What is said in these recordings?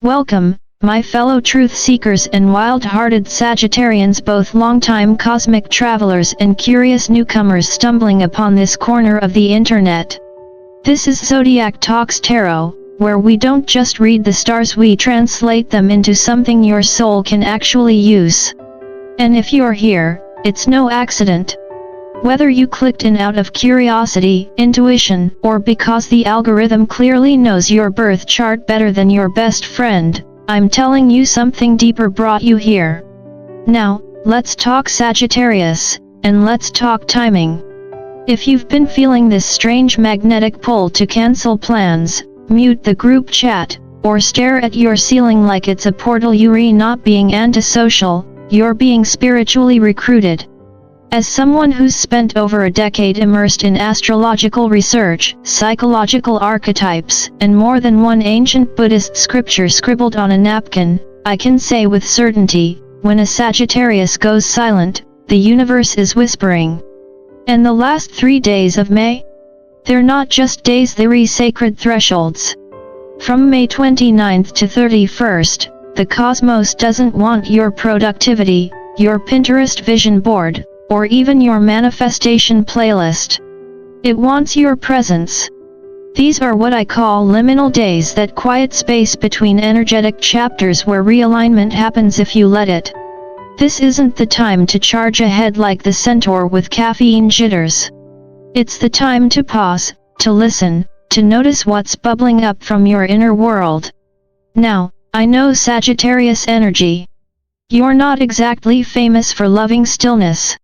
Welcome, my fellow truth seekers and wild-hearted Sagittarians, both long-time cosmic travelers and curious newcomers stumbling upon this corner of the internet. This is Zodiac Talks Tarot, where we don't just read the stars, we translate them into something your soul can actually use. And if you're here, it's no accident. Whether you clicked in out of curiosity, intuition, or because the algorithm clearly knows your birth chart better than your best friend, I'm telling you something deeper brought you here. Now, let's talk Sagittarius, and let's talk timing. If you've been feeling this strange magnetic pull to cancel plans, mute the group chat, or stare at your ceiling like it's a portal, you're not being antisocial, you're being spiritually recruited. As someone who's spent over a decade immersed in astrological research, psychological archetypes, and more than one ancient Buddhist scripture scribbled on a napkin, I can say with certainty, when a Sagittarius goes silent, the universe is whispering. And the last 3 days of May? They're not just days, they're sacred thresholds. From May 29th to 31st, the cosmos doesn't want your productivity, your Pinterest vision board, or even your manifestation playlist. It wants your presence. These are what I call liminal days, that quiet space between energetic chapters where realignment happens if you let it. This isn't the time to charge ahead like the centaur with caffeine jitters. It's the time to pause, to listen, to notice what's bubbling up from your inner world. Now, I know Sagittarius energy. You're not exactly famous for loving stillness.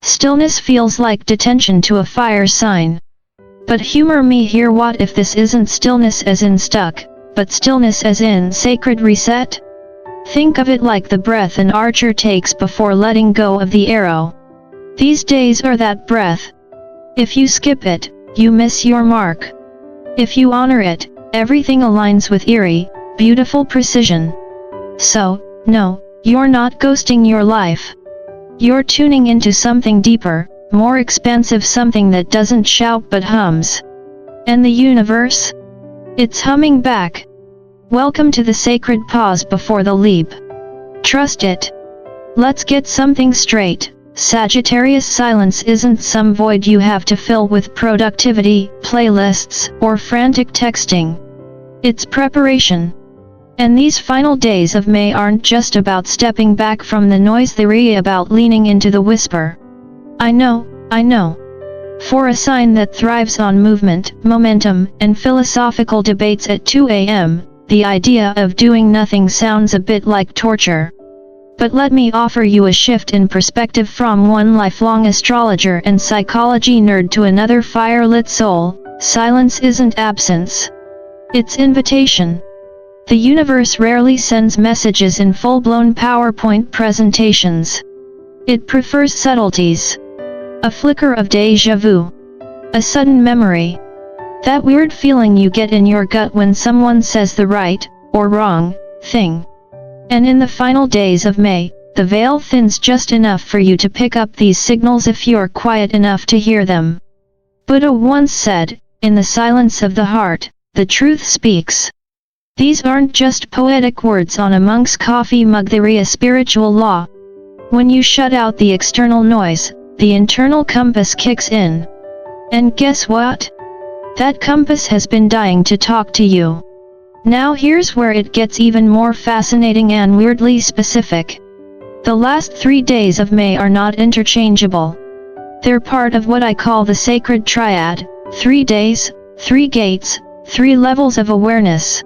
Stillness feels like detention to a fire sign. But humor me here, what if this isn't stillness as in stuck, but stillness as in sacred reset? Think of it like the breath an archer takes before letting go of the arrow. These days are that breath. If you skip it, you miss your mark. If you honor it, everything aligns with eerie, beautiful precision. So, no, you're not ghosting your life. You're tuning into something deeper, more expansive, something that doesn't shout but hums. And the universe? It's humming back. Welcome to the sacred pause before the leap. Trust it. Let's get something straight. Sagittarius silence isn't some void you have to fill with productivity, playlists, or frantic texting. It's preparation. And these final days of May aren't just about stepping back from the noise, they're about leaning into the whisper. I know. For a sign that thrives on movement, momentum, and philosophical debates at 2 a.m., the idea of doing nothing sounds a bit like torture. But let me offer you a shift in perspective from one lifelong astrologer and psychology nerd to another fire-lit soul. Silence isn't absence. It's invitation. The universe rarely sends messages in full-blown PowerPoint presentations. It prefers subtleties. A flicker of déjà vu. A sudden memory. That weird feeling you get in your gut when someone says the right, or wrong, thing. And in the final days of May, the veil thins just enough for you to pick up these signals if you're quiet enough to hear them. Buddha once said, "In the silence of the heart, the truth speaks." These aren't just poetic words on a monk's coffee mug, they're a spiritual law. When you shut out the external noise, the internal compass kicks in. And guess what? That compass has been dying to talk to you. Now here's where it gets even more fascinating and weirdly specific. The last 3 days of May are not interchangeable. They're part of what I call the sacred triad: 3 days, 3 gates, 3 levels of awareness.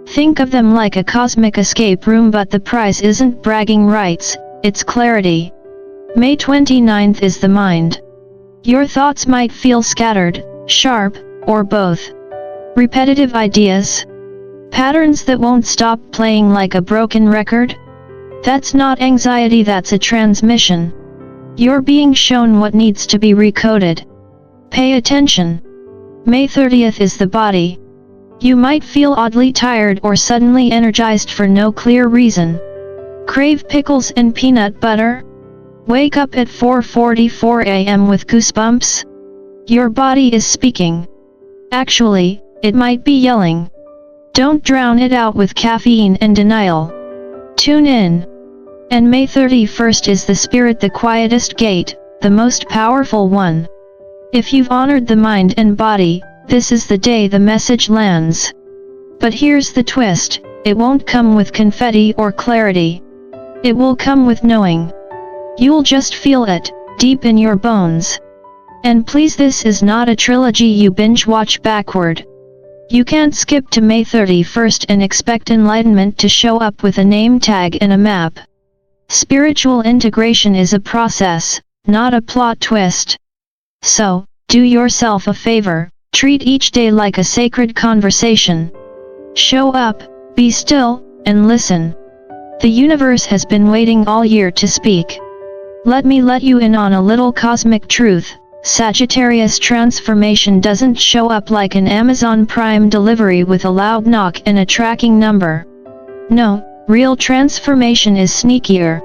Think of them like a cosmic escape room, but the prize isn't bragging rights, it's clarity. May 29th is the mind. Your thoughts might feel scattered, sharp, or both. Repetitive ideas? Patterns that won't stop playing like a broken record? That's not anxiety, that's a transmission. You're being shown what needs to be recoded. Pay attention. May 30th is the body. You might feel oddly tired or suddenly energized for no clear reason. Crave pickles and peanut butter? Wake up at 4:44 a.m. with goosebumps? Your body is speaking. Actually, it might be yelling. Don't drown it out with caffeine and denial. Tune in. And May 31st is the spirit, the quietest gate, the most powerful one. If you've honored the mind and body, this is the day the message lands. But here's the twist, it won't come with confetti or clarity. It will come with knowing. You'll just feel it, deep in your bones. And please, this is not a trilogy you binge watch backward. You can't skip to May 31st and expect enlightenment to show up with a name tag and a map. Spiritual integration is a process, not a plot twist. So, do yourself a favor, treat each day like a sacred conversation. Show up, be still, and listen. The universe has been waiting all year to speak. Let me let you in on a little cosmic truth. Sagittarius transformation doesn't show up like an Amazon Prime delivery with a loud knock and a tracking number. No, real transformation is sneakier.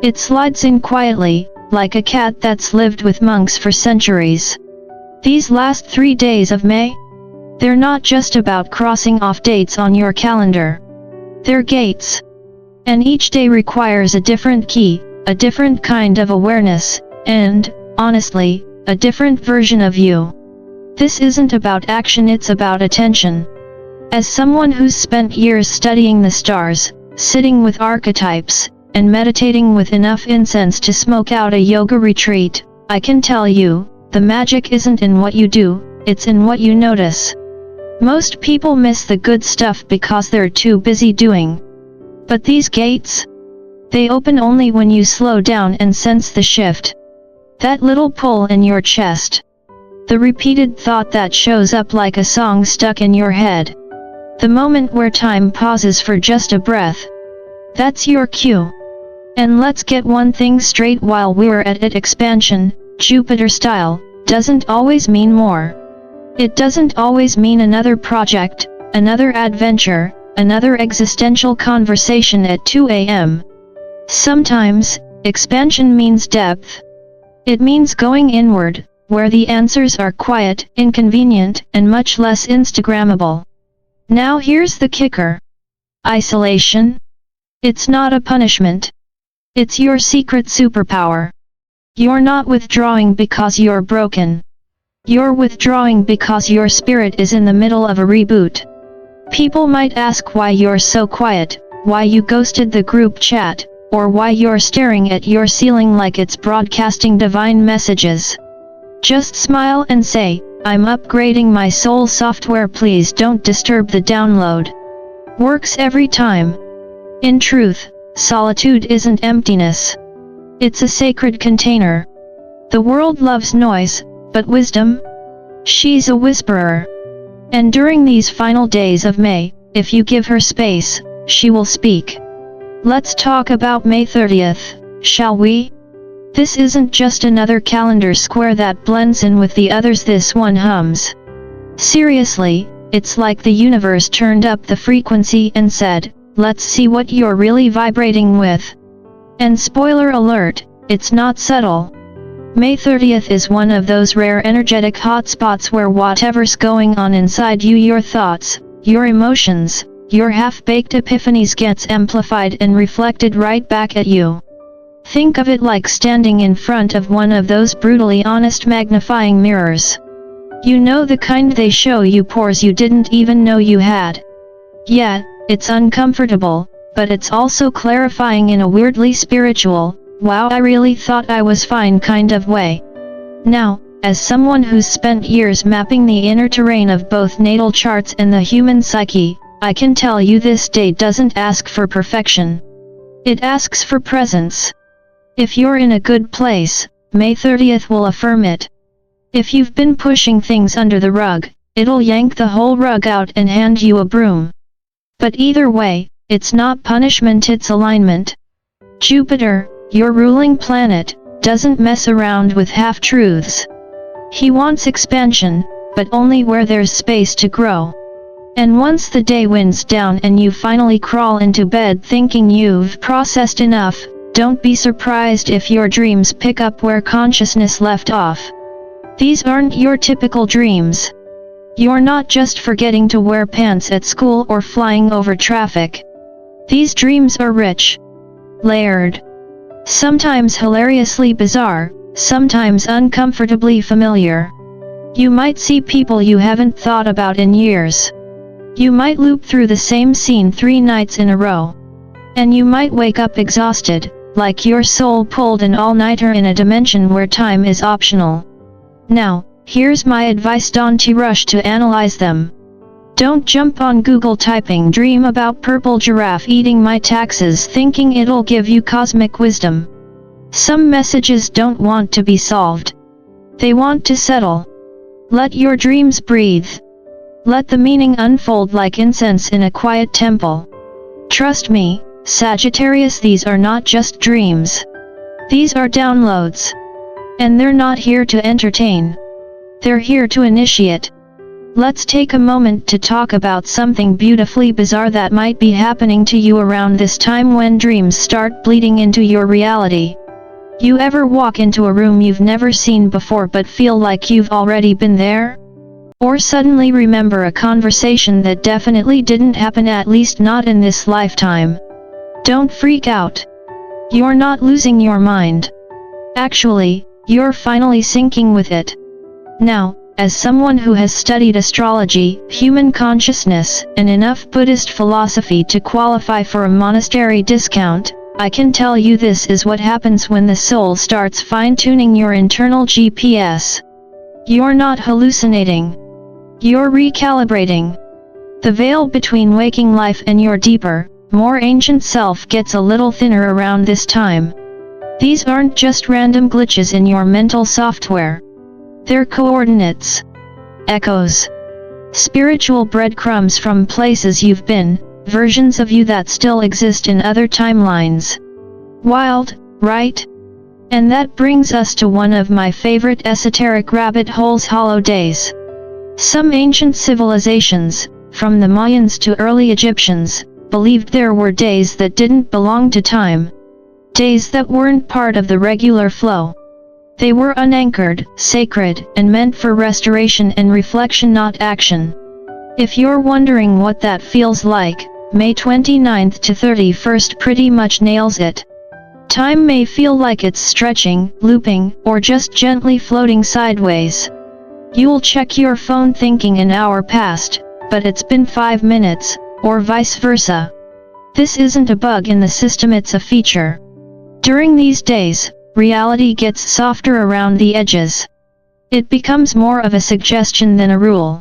It slides in quietly, like a cat that's lived with monks for centuries. These last 3 days of May? They're not just about crossing off dates on your calendar. They're gates. And each day requires a different key, a different kind of awareness, and, honestly, a different version of you. This isn't about action, it's about attention. As someone who's spent years studying the stars, sitting with archetypes, and meditating with enough incense to smoke out a yoga retreat, I can tell you, the magic isn't in what you do, it's in what you notice. Most people miss the good stuff because they're too busy doing. But these gates? They open only when you slow down and sense the shift. That little pull in your chest. The repeated thought that shows up like a song stuck in your head. The moment where time pauses for just a breath. That's your cue. And let's get one thing straight while we're at it, expansion, Jupiter style, doesn't always mean more. It doesn't always mean another project, another adventure, another existential conversation at 2 a.m. Sometimes, expansion means depth. It means going inward, where the answers are quiet, inconvenient, and much less Instagrammable. Now here's the kicker. Isolation? It's not a punishment. It's your secret superpower. You're not withdrawing because you're broken. You're withdrawing because your spirit is in the middle of a reboot. People might ask why you're so quiet, why you ghosted the group chat, or why you're staring at your ceiling like it's broadcasting divine messages. Just smile and say, I'm upgrading my soul software, please don't disturb the download. Works every time. In truth, solitude isn't emptiness. It's a sacred container. The world loves noise, but wisdom? She's a whisperer. And during these final days of May, if you give her space, she will speak. Let's talk about May 30th, shall we? This isn't just another calendar square that blends in with the others, this one hums. Seriously, it's like the universe turned up the frequency and said, let's see what you're really vibrating with. And spoiler alert, it's not subtle. May 30th is one of those rare energetic hotspots where whatever's going on inside you, your thoughts, your emotions, your half-baked epiphanies gets amplified and reflected right back at you. Think of it like standing in front of one of those brutally honest magnifying mirrors. You know, the kind they show you pores you didn't even know you had. Yeah, it's uncomfortable, but it's also clarifying in a weirdly spiritual, wow, I really thought I was fine kind of way. Now, as someone who's spent years mapping the inner terrain of both natal charts and the human psyche, I can tell you this day doesn't ask for perfection. It asks for presence. If you're in a good place, May 30th will affirm it. If you've been pushing things under the rug, it'll yank the whole rug out and hand you a broom. But either way, it's not punishment, it's alignment. Jupiter, your ruling planet, doesn't mess around with half-truths. He wants expansion, but only where there's space to grow. And once the day winds down and you finally crawl into bed thinking you've processed enough, don't be surprised if your dreams pick up where consciousness left off. These aren't your typical dreams. You're not just forgetting to wear pants at school or flying over traffic. These dreams are rich, layered, sometimes hilariously bizarre, sometimes uncomfortably familiar. You might see people you haven't thought about in years. You might loop through the same scene 3 nights in a row. And you might wake up exhausted, like your soul pulled an all-nighter in a dimension where time is optional. Now, here's my advice: don't rush to analyze them. Don't jump on Google typing "dream about purple giraffe eating my taxes" thinking it'll give you cosmic wisdom. Some messages don't want to be solved. They want to settle. Let your dreams breathe. Let the meaning unfold like incense in a quiet temple. Trust me, Sagittarius, these are not just dreams. These are downloads. And they're not here to entertain. They're here to initiate. Let's take a moment to talk about something beautifully bizarre that might be happening to you around this time when dreams start bleeding into your reality. You ever walk into a room you've never seen before but feel like you've already been there? Or suddenly remember a conversation that definitely didn't happen, at least not in this lifetime? Don't freak out. You're not losing your mind. Actually, you're finally syncing with it. Now, as someone who has studied astrology, human consciousness, and enough Buddhist philosophy to qualify for a monastery discount, I can tell you this is what happens when the soul starts fine-tuning your internal GPS. You're not hallucinating. You're recalibrating. The veil between waking life and your deeper, more ancient self gets a little thinner around this time. These aren't just random glitches in your mental software. They're coordinates, echoes, spiritual breadcrumbs from places you've been, versions of you that still exist in other timelines. Wild, right? And that brings us to one of my favorite esoteric rabbit holes: hollow days. Some ancient civilizations, from the Mayans to early Egyptians, believed there were days that didn't belong to time. Days that weren't part of the regular flow. They were unanchored, sacred, and meant for restoration and reflection, not action. If you're wondering what that feels like, May 29th to 31st pretty much nails it. Time may feel like it's stretching, looping, or just gently floating sideways. You'll check your phone thinking an hour passed, but it's been 5 minutes, or vice versa. This isn't a bug in the system, it's a feature. During these days, reality gets softer around the edges. It becomes more of a suggestion than a rule.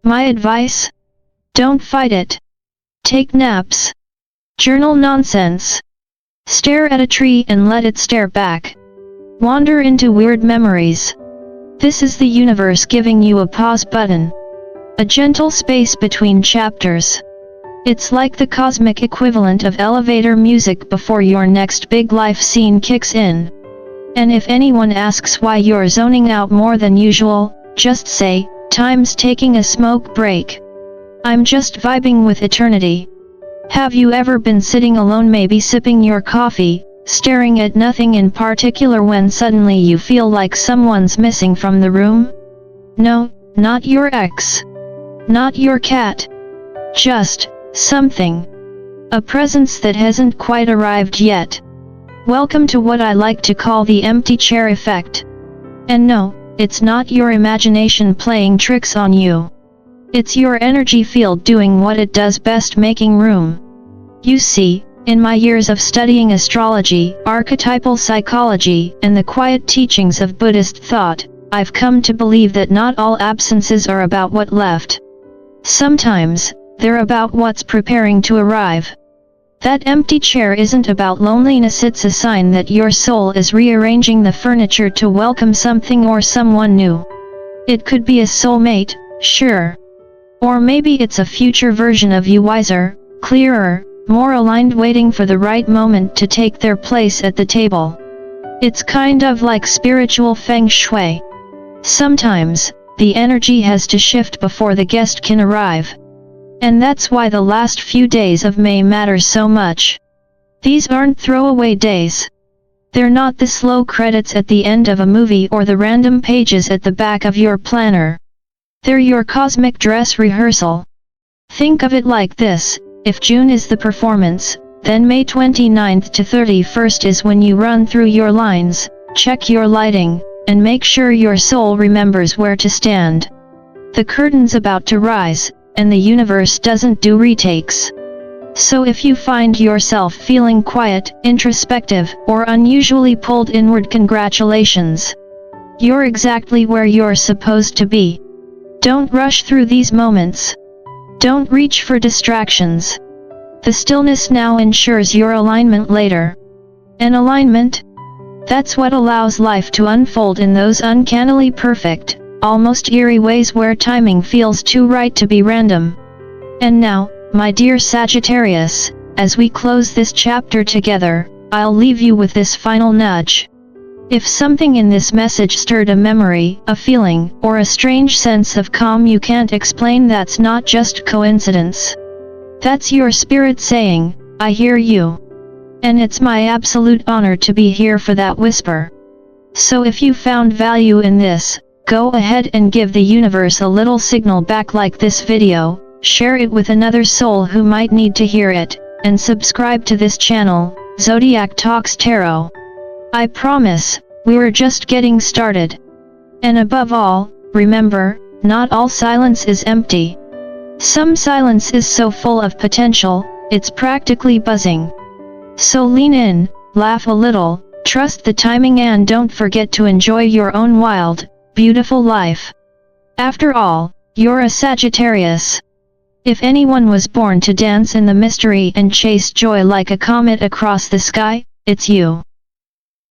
My advice? Don't fight it. Take naps. Journal nonsense. Stare at a tree and let it stare back. Wander into weird memories. This is the universe giving you a pause button. A gentle space between chapters. It's like the cosmic equivalent of elevator music before your next big life scene kicks in. And if anyone asks why you're zoning out more than usual, just say, "Time's taking a smoke break. I'm just vibing with eternity." Have you ever been sitting alone, maybe sipping your coffee, staring at nothing in particular, when suddenly you feel like someone's missing from the room? No, not your ex. Not your cat. Just something. A presence that hasn't quite arrived yet. Welcome to what I like to call the empty chair effect. And no, it's not your imagination playing tricks on you. It's your energy field doing what it does best, making room. You see, in my years of studying astrology, archetypal psychology, and the quiet teachings of Buddhist thought, I've come to believe that not all absences are about what left. Sometimes, they're about what's preparing to arrive. That empty chair isn't about loneliness, it's a sign that your soul is rearranging the furniture to welcome something or someone new. It could be a soulmate, sure. Or maybe it's a future version of you, wiser, clearer, more aligned, waiting for the right moment to take their place at the table. It's kind of like spiritual feng shui. Sometimes, the energy has to shift before the guest can arrive. And that's why the last few days of May matter so much. These aren't throwaway days. They're not the slow credits at the end of a movie or the random pages at the back of your planner. They're your cosmic dress rehearsal. Think of it like this: if June is the performance, then May 29th to 31st is when you run through your lines, check your lighting, and make sure your soul remembers where to stand. The curtain's about to rise, and the universe doesn't do retakes. So if you find yourself feeling quiet, introspective, or unusually pulled inward, congratulations. You're exactly where you're supposed to be. Don't rush through these moments. Don't reach for distractions. The stillness now ensures your alignment later. And alignment? That's what allows life to unfold in those uncannily perfect, almost eerie ways where timing feels too right to be random. And now, my dear Sagittarius, as we close this chapter together, I'll leave you with this final nudge. If something in this message stirred a memory, a feeling, or a strange sense of calm you can't explain, that's not just coincidence. That's your spirit saying, I hear you. And it's my absolute honor to be here for that whisper. So if you found value in this, go ahead and give the universe a little signal back, like this video, share it with another soul who might need to hear it, and subscribe to this channel, Zodiac Talks Tarot. I promise, we're just getting started. And above all, remember, not all silence is empty. Some silence is so full of potential, it's practically buzzing. So lean in, laugh a little, trust the timing, and don't forget to enjoy your own wild, beautiful life. After all, you're a Sagittarius. If anyone was born to dance in the mystery and chase joy like a comet across the sky, it's you.